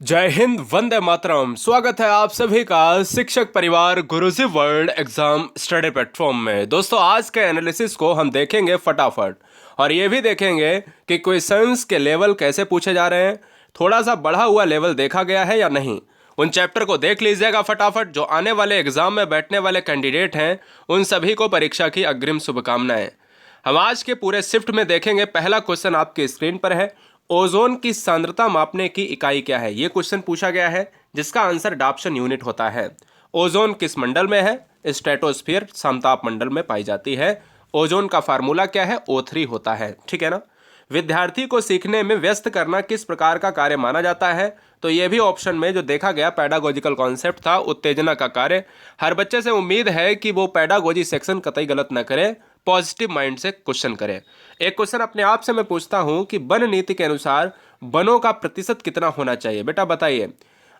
जय हिंद, वंदे मातरम। स्वागत है आप सभी का शिक्षक परिवार गुरुजी वर्ल्ड एग्जाम स्टडी प्लेटफॉर्म में। दोस्तों, आज के एनालिसिस को हम देखेंगे फटाफट, और ये भी देखेंगे कि क्वेश्चंस के लेवल कैसे पूछे जा रहे हैं, थोड़ा सा बढ़ा हुआ लेवल देखा गया है या नहीं। उन चैप्टर को देख लीजिएगा फटाफट। जो आने वाले एग्जाम में बैठने वाले कैंडिडेट हैं, उन सभी को परीक्षा की अग्रिम शुभकामनाएं। हम आज के पूरे शिफ्ट में देखेंगे। पहला क्वेश्चन आपकी स्क्रीन पर है, ओजोन की सांद्रता मापने की इकाई क्या है। यह क्वेश्चन पूछा गया है, जिसका आंसर डाप्सन यूनिट होता है। ओजोन किस मंडल में है? स्ट्रेटोस्फीयर, समताप मंडल में पाई जाती है। ओजोन का फार्मूला क्या है? O3 होता है। ठीक है ना। विद्यार्थी को सीखने में व्यस्त करना किस प्रकार का कार्य माना जाता है? तो यह भी ऑप्शन में जो देखा गया पैडागोजिकल कॉन्सेप्ट था, उत्तेजना का कार्य। हर बच्चे से उम्मीद है कि वो पैडागोजी सेक्शन कतई गलत न करे, पॉजिटिव माइंड से क्वेश्चन करे। एक क्वेश्चन अपने आप से मैं पूछता हूं कि वन नीति के अनुसार वनों का प्रतिशत कितना होना चाहिए? बेटा बताइए,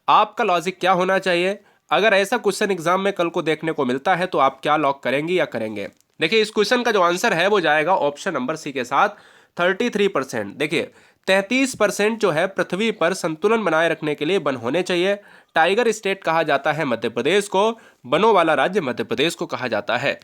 आपका लॉजिक क्या होना चाहिए? अगर ऐसा क्वेश्चन एग्जाम में कल को देखने को मिलता है तो आप क्या लॉक करेंगे या करेंगे? देखिए, इस क्वेश्चन का जो आंसर है वो जाएगा ऑप्शन नंबर सी के साथ, 33%। देखिए, 33% जो है पृथ्वी पर संतुलन बनाए रखने के लिए वन होने चाहिए। टाइगर स्टेट कहा जाता है मध्य प्रदेश को, वनों वाला राज्य मध्य प्रदेश को कहा जाता है।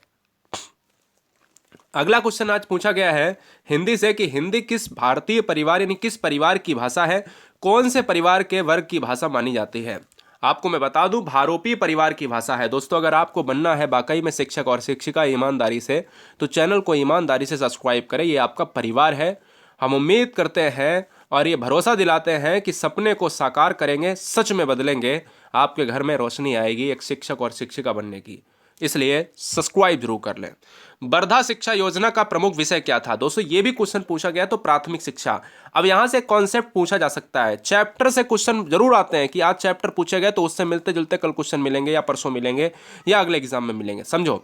अगला क्वेश्चन आज पूछा गया है हिंदी से कि हिंदी किस भारतीय परिवार यानी किस परिवार की भाषा है? कौन से परिवार के वर्ग की भाषा मानी जाती है? आपको मैं बता दूं, भारोपी परिवार की भाषा है। दोस्तों, अगर आपको बनना है वाकई में शिक्षक और शिक्षिका ईमानदारी से, तो चैनल को ईमानदारी से सब्सक्राइब करें। ये आपका परिवार है। हम उम्मीद करते हैं और ये भरोसा दिलाते हैं कि सपने को साकार करेंगे, सच में बदलेंगे। आपके घर में रोशनी आएगी एक शिक्षक और शिक्षिका बनने की। इसलिए सब्सक्राइब जरूर कर लें। वर्धा शिक्षा योजना का प्रमुख विषय क्या था? दोस्तों, ये भी क्वेश्चन पूछा गया, तो प्राथमिक शिक्षा। अब यहां से कॉन्सेप्ट पूछा जा सकता है, चैप्टर से क्वेश्चन जरूर आते हैं कि आज चैप्टर पूछे गए तो उससे मिलते जुलते कल क्वेश्चन मिलेंगे, या परसों मिलेंगे, या अगले एग्जाम में मिलेंगे। समझो,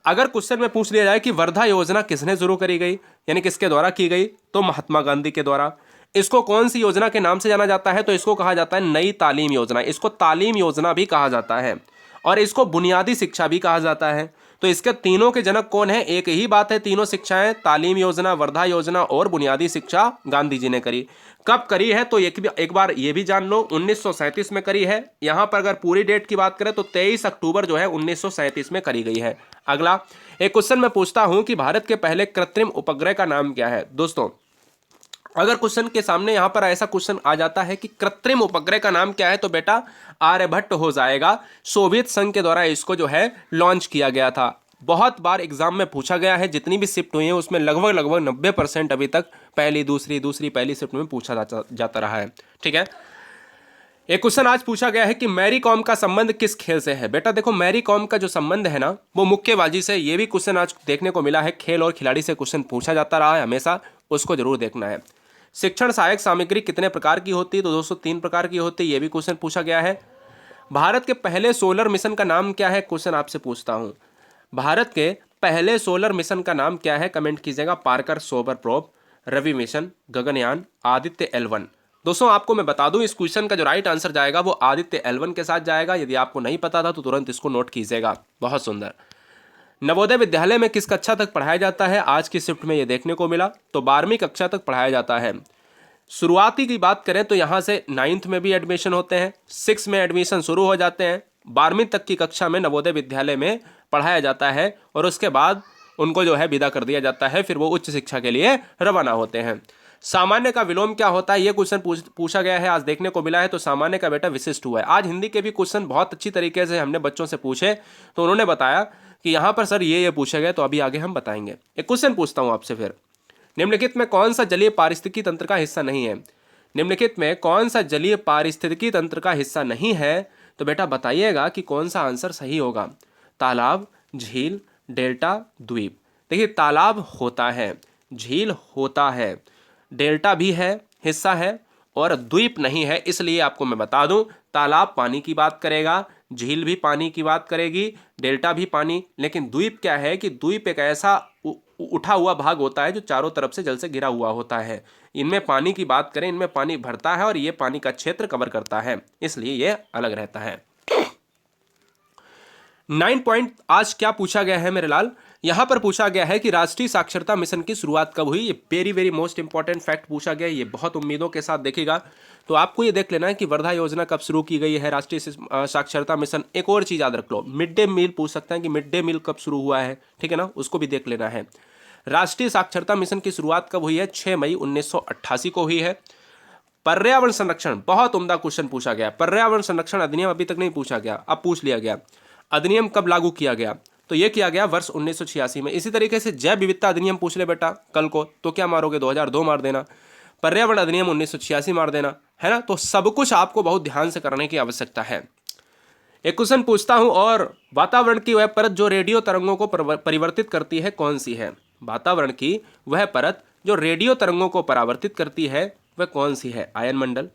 अगर क्वेश्चन में पूछ लिया जाए कि वर्धा योजना किसने शुरू करी गई, यानी किसके द्वारा की गई, तो महात्मा गांधी के द्वारा। इसको कौन सी योजना के नाम से जाना जाता है? तो इसको कहा जाता है नई तालीम योजना। इसको तालीम योजना भी कहा जाता है, और इसको बुनियादी शिक्षा भी कहा जाता है। तो इसके तीनों के जनक कौन है? एक ही बात है, तीनों शिक्षाएं, तालीम योजना, वर्धा योजना और बुनियादी शिक्षा गांधी जी ने करी। कब करी है? तो एक बार ये भी जान लो, 1937 में करी है। यहां पर अगर पूरी डेट की बात करें तो 23 अक्टूबर जो है 1937 में करी गई है। अगला एक क्वेश्चन मैं पूछता हूं कि भारत के पहले कृत्रिम उपग्रह का नाम क्या है? दोस्तों, अगर क्वेश्चन के सामने यहां पर ऐसा क्वेश्चन आ जाता है कि कृत्रिम उपग्रह का नाम क्या है, तो बेटा आर्यभट्ट हो जाएगा। सोवियत संघ के द्वारा इसको जो है लॉन्च किया गया था। बहुत बार एग्जाम में पूछा गया है, जितनी भी शिफ्ट हुई है उसमें लगभग लगभग 90% अभी तक पहली दूसरी दूसरी पहली शिफ्ट में पूछा जाता रहा है। ठीक है। एक क्वेश्चन आज पूछा गया है कि मैरी कॉम का संबंध किस खेल से है? बेटा देखो, मैरी कॉम का जो संबंध है ना, वो मुक्केबाजी से। ये भी क्वेश्चन आज देखने को मिला है, खेल और खिलाड़ी से क्वेश्चन पूछा जाता रहा है हमेशा, उसको जरूर देखना है। शिक्षण सहायक सामग्री कितने प्रकार की होती है? तो दोस्तों 3 प्रकार की होती है। ये भी क्वेश्चन पूछा गया है। भारत के पहले सोलर मिशन का नाम क्या है? क्वेश्चन आपसे पूछता हूं, भारत के पहले सोलर मिशन का नाम क्या है? कमेंट कीजिएगा। Parker solar probe, Ravi mission, Gaganyaan, Aditya L1। दोस्तों, आपको मैं बता दूं, इस क्वेश्चन का जो राइट आंसर जाएगा वो आदित्य L1 के साथ जाएगा। यदि आपको नहीं पता था तो तुरंत इसको नोट कीजिएगा। बहुत सुंदर। नवोदय विद्यालय में किस कक्षा तक पढ़ाया जाता है? आज की शिफ्ट में ये देखने को मिला, तो 12वीं कक्षा तक पढ़ाया जाता है। शुरुआती की बात करें तो यहाँ से 9th में भी एडमिशन होते हैं, 6 में एडमिशन शुरू हो जाते हैं। 12वीं तक की कक्षा में नवोदय विद्यालय में पढ़ाया जाता है, और उसके बाद उनको जो है विदा कर दिया जाता है, फिर वो उच्च शिक्षा के लिए रवाना होते हैं। सामान्य का विलोम क्या होता है? ये क्वेश्चन पूछा गया है, आज देखने को मिला है। तो सामान्य का बेटा विशिष्ट हुआ है। आज हिंदी के भी क्वेश्चन बहुत अच्छी तरीके से हमने बच्चों से पूछे, तो उन्होंने बताया कि यहाँ पर सर ये पूछा गया, तो अभी आगे हम बताएंगे। एक क्वेश्चन पूछता हूँ आपसे फिर, निम्नलिखित में कौन सा जलीय पारिस्थितिकी तंत्र का हिस्सा नहीं है? निम्नलिखित में कौन सा जलीय पारिस्थितिकी तंत्र का हिस्सा नहीं है? तो बेटा बताइएगा कि कौन सा आंसर सही होगा। तालाब, झील, डेल्टा, द्वीप। देखिए, तालाब होता है, झील होता है, डेल्टा भी है, हिस्सा है, और द्वीप नहीं है। इसलिए आपको मैं बता दूं, तालाब पानी की बात करेगा, झील भी पानी की बात करेगी, डेल्टा भी पानी। लेकिन द्वीप क्या है कि द्वीप एक ऐसा उठा हुआ भाग होता है जो चारों तरफ से जल से घिरा हुआ होता है। इनमें पानी की बात करें, इनमें पानी भरता है और ये पानी का क्षेत्र कवर करता है, इसलिए ये अलग रहता है। 9 पॉइंट आज क्या पूछा गया है मेरे लाल? यहां पर पूछा गया है कि राष्ट्रीय साक्षरता मिशन की शुरुआत कब हुई। ये very very most important fact पूछा गया है, ये बहुत उम्मीदों के साथ देखेगा। तो आपको ये देख लेना है कि वर्धा योजना कब शुरू की गई है, राष्ट्रीय साक्षरता मिशन। एक और चीज याद रख लो, मिड डे मील पूछ सकते हैं कि मिड डे मील कब शुरू हुआ है, ठीक है ना, उसको भी देख लेना है। राष्ट्रीय साक्षरता मिशन की शुरुआत कब हुई है, 6 मई 1988 को हुई है। पर्यावरण संरक्षण, बहुत उम्दा क्वेश्चन पूछा गया। पर्यावरण संरक्षण अधिनियम अभी तक नहीं पूछा गया, अब पूछ लिया गया। अधिनियम कब लागू किया गया, तो यह किया गया वर्ष 1986 में। इसी तरीके से जैव विविधता अधिनियम पूछ ले बेटा कल को, तो क्या मारोगे, 2002 मार देना। पर्यावरण अधिनियम 1986 मार देना, है ना। तो सब कुछ आपको बहुत ध्यान से करने की आवश्यकता है। एक क्वेश्चन पूछता हूं, और वातावरण की वह परत जो रेडियो तरंगों को परिवर्तित करती है कौन सी है। वातावरण की वह परत जो रेडियो तरंगों को परावर्तित करती है वह कौन सी है। आयन मंडल,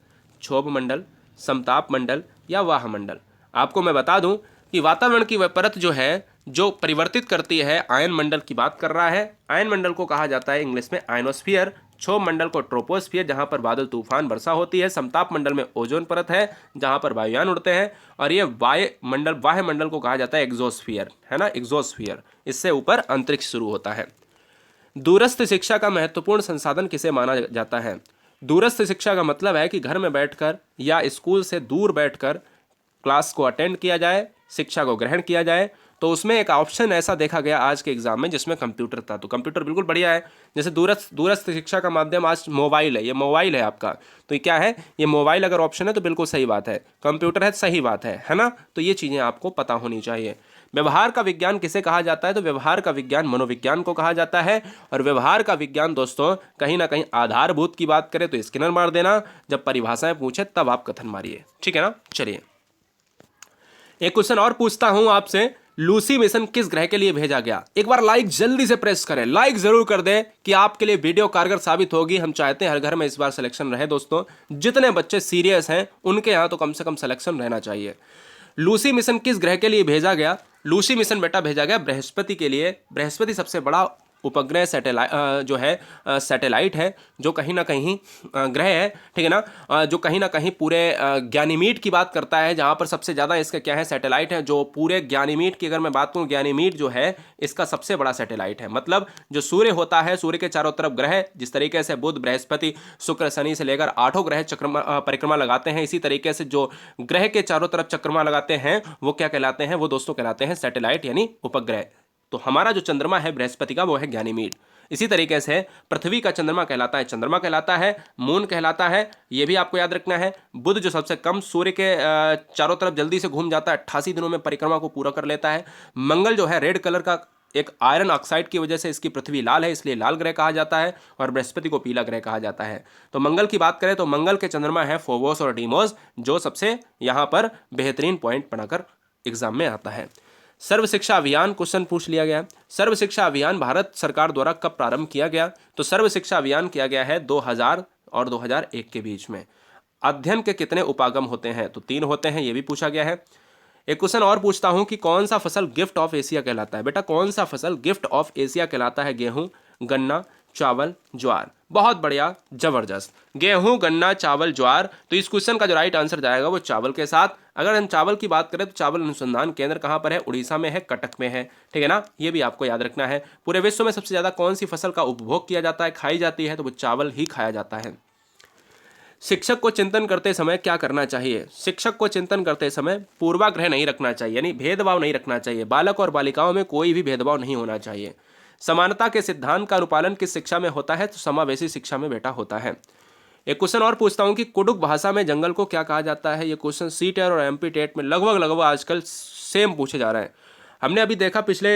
क्षोभ मंडल, समताप मंडल या वाह मंडल। आपको मैं बता दूं कि वातावरण की वह परत जो है जो परिवर्तित करती है, आयन मंडल की बात कर रहा है। आयन मंडल को कहा जाता है इंग्लिश में आयनोस्फीयर। क्षोभ मंडल को ट्रोपोस्फियर, जहां पर बादल तूफान वर्षा होती है। समताप मंडल में ओजोन परत है जहां पर वायुयान उड़ते हैं। और ये वाह्य मंडल को कहा जाता है एक्सोस्फियर, है ना, एक्सोस्फियर। इससे ऊपर अंतरिक्ष शुरू होता है। दूरस्थ शिक्षा का महत्वपूर्ण संसाधन किसे माना जाता है। दूरस्थ शिक्षा का मतलब है कि घर में बैठकर या स्कूल से दूर बैठकर क्लास को अटेंड किया जाए, शिक्षा को ग्रहण किया जाए। तो उसमें एक ऑप्शन ऐसा देखा गया आज के एग्जाम में जिसमें कंप्यूटर था, तो कंप्यूटर बिल्कुल बढ़िया है। जैसे दूरस्थ शिक्षा का माध्यम आज मोबाइल है, ये मोबाइल है आपका, तो ये क्या है, ये मोबाइल अगर ऑप्शन है तो बिल्कुल सही बात है। कंप्यूटर है, सही बात है ना। तो ये चीज़ें आपको पता होनी चाहिए। व्यवहार का विज्ञान किसे कहा जाता है, तो व्यवहार का विज्ञान मनोविज्ञान को कहा जाता है। और व्यवहार का विज्ञान दोस्तों कहीं ना कहीं आधारभूत की बात करें तो स्किनर मार देना, जब परिभाषाएं पूछे तब आप कथन मारिए, ठीक है ना। चलिए एक क्वेश्चन और पूछता हूं आपसे, लूसी मिशन किस ग्रह के लिए भेजा गया। एक बार लाइक जल्दी से प्रेस करें, लाइक जरूर कर दें कि आपके लिए वीडियो कारगर साबित होगी। हम चाहते हैं हर घर में इस बार सिलेक्शन रहे दोस्तों। जितने बच्चे सीरियस हैं उनके यहाँ तो कम से कम सिलेक्शन रहना चाहिए। लूसी मिशन किस ग्रह के लिए भेजा गया। लूसी मिशन बेटा भेजा गया बृहस्पति के लिए। बृहस्पति सबसे बड़ा उपग्रह सैटेलाइट है जो कहीं ना कहीं ग्रह है, ठीक है ना, जो कहीं ना कहीं पूरे ज्ञानीमीड की बात करता है, जहाँ पर सबसे ज़्यादा इसका क्या है, सैटेलाइट है। जो पूरे ज्ञानीमीड की अगर मैं बात करूँ, ज्ञानीमीड जो है इसका सबसे बड़ा सैटेलाइट है। मतलब जो सूर्य होता है, सूर्य के चारों तरफ ग्रह, जिस तरीके से बुध, बृहस्पति, शुक्र, शनि से लेकर 8 ग्रह परिक्रमा लगाते हैं, इसी तरीके से जो ग्रह के चारों तरफ चक्रमा लगाते हैं वो क्या कहलाते हैं, वो दोस्तों कहलाते हैं सैटेलाइट यानी उपग्रह। तो हमारा जो चंद्रमा है बृहस्पति का वो है ज्ञानीमीड। इसी तरीके से पृथ्वी का चंद्रमा कहलाता है, चंद्रमा कहलाता है, मून कहलाता है, ये भी आपको याद रखना है। बुध जो सबसे कम सूर्य के चारों तरफ जल्दी से घूम जाता है, 88 दिनों में परिक्रमा को पूरा कर लेता है। मंगल जो है रेड कलर का, एक आयरन ऑक्साइड की वजह से इसकी पृथ्वी लाल है, इसलिए लाल ग्रह कहा जाता है। और बृहस्पति को पीला ग्रह कहा जाता है। तो मंगल की बात करें तो मंगल के चंद्रमा है फोबोस और डीमोस, जो सबसे यहाँ पर बेहतरीन पॉइंट बनाकर एग्जाम में आता है। सर्व शिक्षा अभियान क्वेश्चन पूछ लिया गया। सर्व शिक्षा अभियान भारत सरकार द्वारा कब प्रारंभ किया गया, तो सर्व शिक्षा अभियान किया गया है 2000 और 2001 के बीच में। अध्ययन के कितने उपागम होते हैं, तो 3 होते हैं, ये भी पूछा गया है। एक क्वेश्चन और पूछता हूं कि कौन सा फसल गिफ्ट ऑफ एशिया कहलाता है। बेटा कौन सा फसल गिफ्ट ऑफ एशिया कहलाता है। गेहूं, गन्ना, चावल, ज्वार। बहुत बढ़िया, जबरदस्त। गेहूं, गन्ना, चावल, ज्वार। तो इस क्वेश्चन का जो राइट आंसर जाएगा वो चावल के साथ। अगर हम चावल की बात करें तो चावल अनुसंधान केंद्र कहाँ पर है, उड़ीसा में है, कटक में है, ठीक है ना। ये भी आपको याद रखना है। पूरे विश्व में सबसे ज्यादा कौन सी फसल का उपभोग किया जाता है, खाई जाती है, तो वो चावल ही खाया जाता है। शिक्षक को चिंतन करते समय क्या करना चाहिए। शिक्षक को चिंतन करते समय पूर्वाग्रह नहीं रखना चाहिए, यानी भेदभाव नहीं रखना चाहिए। बालक और बालिकाओं में कोई भी भेदभाव नहीं होना चाहिए। समानता के सिद्धांत का अनुपालन किस शिक्षा में होता है, तो समावेशी शिक्षा में बेटा होता है। एक क्वेश्चन और पूछता हूं कि कुडुक भाषा में जंगल को क्या कहा जाता है। ये क्वेश्चन सी टेट और एमपी टेट में लगभग आजकल सेम पूछे जा रहे हैं। हमने अभी देखा पिछले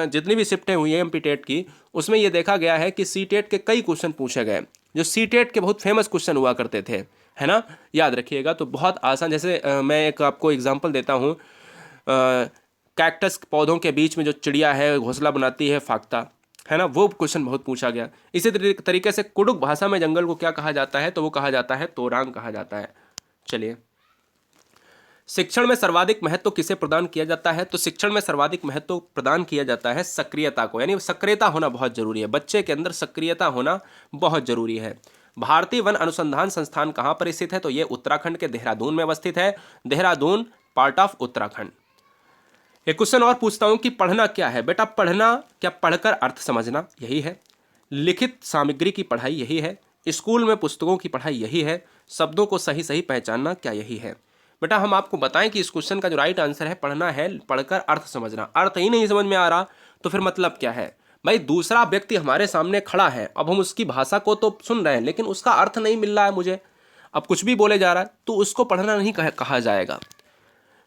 जितनी भी शिफ्टें हुई हैं एमपी टेट की, उसमें ये देखा गया है कि सी टेट के कई क्वेश्चन पूछे गए जो सी टेट के बहुत फेमस क्वेश्चन हुआ करते थे, है ना, याद रखिएगा। तो बहुत आसान, जैसे मैं एक आपको एग्जांपल देता हूँ। कैक्टस पौधों के बीच में जो चिड़िया है घोंसला बनाती है, फाख्ता, है ना, वो क्वेश्चन बहुत पूछा गया। इसी तरीके से कुडुक भाषा में जंगल को क्या कहा जाता है, तो वो कहा जाता है तोरांग कहा जाता है। चलिए, शिक्षण में सर्वाधिक महत्व किसे प्रदान किया जाता है, तो शिक्षण में सर्वाधिक महत्व प्रदान किया जाता है सक्रियता को, यानी सक्रियता होना बहुत जरूरी है। बच्चे के अंदर सक्रियता होना बहुत जरूरी है। भारतीय वन अनुसंधान संस्थान कहाँ पर स्थित है, तो ये उत्तराखंड के देहरादून में अवस्थित है। Dehradun part of Uttarakhand. एक क्वेश्चन और पूछता हूं कि पढ़ना क्या है। बेटा पढ़ना क्या पढ़कर अर्थ समझना, यही है। लिखित सामग्री की पढ़ाई यही है। स्कूल में पुस्तकों की पढ़ाई यही है। शब्दों को सही सही पहचानना क्या यही है। बेटा हम आपको बताएं कि इस क्वेश्चन का जो राइट आंसर है पढ़ना है, पढ़कर अर्थ समझना। अर्थ ही नहीं समझ में आ रहा तो फिर मतलब क्या है भाई। दूसरा व्यक्ति हमारे सामने खड़ा है, अब हम उसकी भाषा को तो सुन रहे हैं लेकिन उसका अर्थ नहीं मिल रहा है मुझे, अब कुछ भी बोले जा रहा है, तो उसको पढ़ना नहीं कहा जाएगा।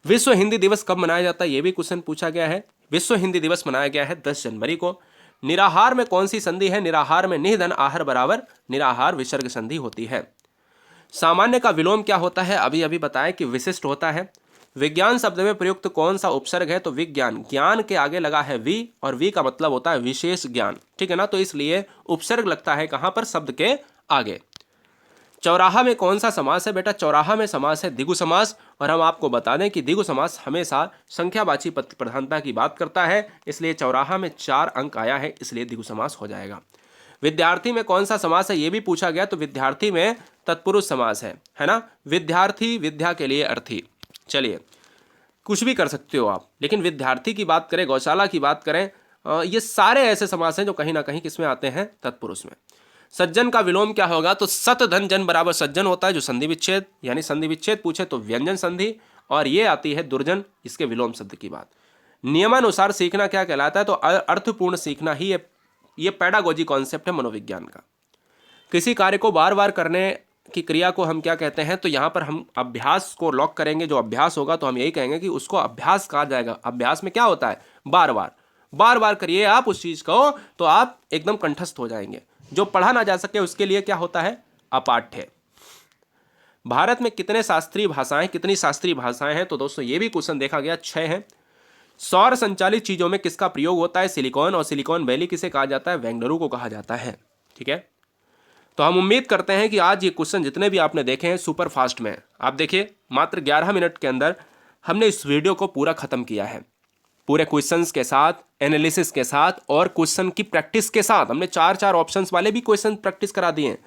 विश्व हिंदी दिवस कब मनाया जाता है, यह भी क्वेश्चन पूछा गया है। विश्व हिंदी दिवस मनाया गया है 10 जनवरी को। निराहार में कौन सी संधि है, निराहार में निधन आहार बराबर निराहार विसर्ग संधि होती है। सामान्य का विलोम क्या होता है, अभी अभी बताया कि विशिष्ट होता है। विज्ञान शब्द में प्रयुक्त कौन सा उपसर्ग है, तो विज्ञान, ज्ञान के आगे लगा है वी, और वी का मतलब होता है विशेष ज्ञान, ठीक है ना, तो इसलिए उपसर्ग लगता है कहां पर, शब्द के आगे। चौराहा में कौन सा समास है, बेटा चौराहा में समास है द्विगु समास, और हम आपको बता दें कि द्विगु समास हमेशा संख्यावाची प्रधानता की बात करता है, इसलिए चौराहा में 4 अंक आया है, इसलिए द्विगु समास हो जाएगा। विद्यार्थी में कौन सा समास है, यह भी पूछा गया, तो विद्यार्थी में तत्पुरुष समास है ना। विद्यार्थी, विद्या के लिए अर्थी, चलिए कुछ भी कर सकते हो आप, लेकिन विद्यार्थी की बात करें, गौशाला की बात करें, ये सारे ऐसे समास हैं जो कहीं ना कहीं किसमें आते हैं, तत्पुरुष में। सज्जन का विलोम क्या होगा, तो सत धन जन बराबर सज्जन होता है, जो संधि विच्छेद, यानी संधि विच्छेद पूछे तो व्यंजन संधि, और ये आती है दुर्जन, इसके विलोम शब्द की बात। नियमानुसार सीखना क्या कहलाता है, तो अर्थपूर्ण सीखना ही ये पैडागोजी कॉन्सेप्ट है मनोविज्ञान का। किसी कार्य को बार बार करने की क्रिया को हम क्या कहते हैं, तो यहाँ पर हम अभ्यास को लॉक करेंगे, जो अभ्यास होगा तो हम यही कहेंगे कि उसको अभ्यास कहा जाएगा। अभ्यास में क्या होता है, बार बार करिए आप उस चीज को, तो आप एकदम कंठस्थ हो जाएंगे। जो पढ़ा ना जा सके उसके लिए क्या होता है, अपाठ्य। भारत में कितनी शास्त्रीय भाषाएं हैं, तो दोस्तों ये भी क्वेश्चन देखा गया, 6 हैं। सौर संचालित चीजों में किसका प्रयोग होता है, सिलिकॉन, और सिलिकॉन वैली किसे कहा जाता है, बेंगलुरु को कहा जाता है, ठीक है। तो हम उम्मीद करते हैं कि आज ये क्वेश्चन जितने भी आपने देखे हैं सुपर फास्ट में, आप देखिए मात्र 11 मिनट के अंदर हमने इस वीडियो को पूरा खत्म किया है, पूरे क्वेश्चंस के साथ, एनालिसिस के साथ, और क्वेश्चन की प्रैक्टिस के साथ। हमने 4 ऑप्शंस वाले भी क्वेश्चन प्रैक्टिस करा दिए हैं,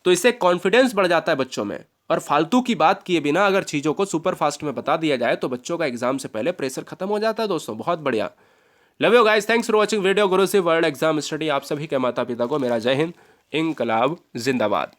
तो इससे कॉन्फिडेंस बढ़ जाता है बच्चों में। और फालतू की बात किए बिना अगर चीज़ों को सुपर फास्ट में बता दिया जाए तो बच्चों का एग्जाम से पहले प्रेशर खत्म हो जाता है दोस्तों। बहुत बढ़िया, love you guys, thanks for watching video गुरु से वर्ल्ड एग्जाम स्टडी। आप सभी के माता पिता को मेरा जय हिंद, इंकलाब जिंदाबाद।